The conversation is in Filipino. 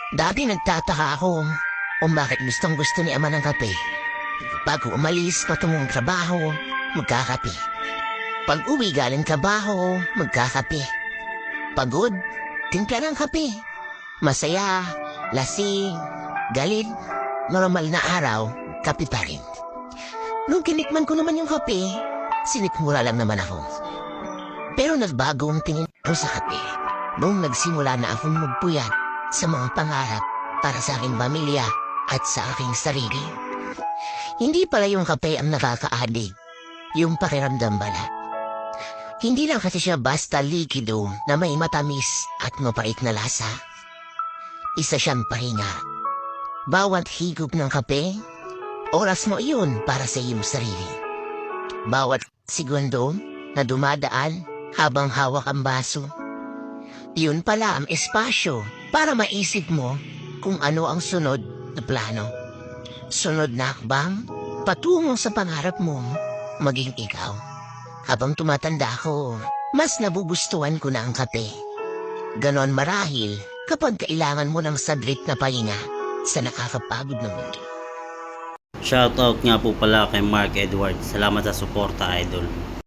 Dati nagtataka ako kung bakit gustong gusto ni ama ng kape. Bago umalis patungong trabaho, magkakape. Pag uwi galing trabaho, magkakape. Pagod, timpla ng kape. Masaya, lasing, galit, normal na araw, kape pa rin. Nung kinikman ko naman yung kape, sinikmura lang naman ako. Pero nagbago ang tingin ko sa kape nung nagsimula na akong magpuyat sa mga pangarap para sa aking pamilya at sa aking sarili. Hindi pala yung kape ang nakakaadik, yung pakiramdam bala. Hindi lang kasi siya basta likido na may matamis at mapait na lasa. Isa siyang pahinga. Bawat higop ng kape, oras mo iyon para sa iyong sarili. Bawat segundo na dumadaan habang hawak ang baso, yun pala ang espasyo para maisip mo kung ano ang sunod na plano. Sunod na akbang, patungo sa pangarap mong maging ikaw. Habang tumatanda ako, mas nabugustuhan ko na ang kape. Ganon marahil kapag kailangan mo ng sadlit na pahinga sa nakakapagod na mundo. Shoutout nga po pala kay Mark Edward. Salamat sa suporta, idol.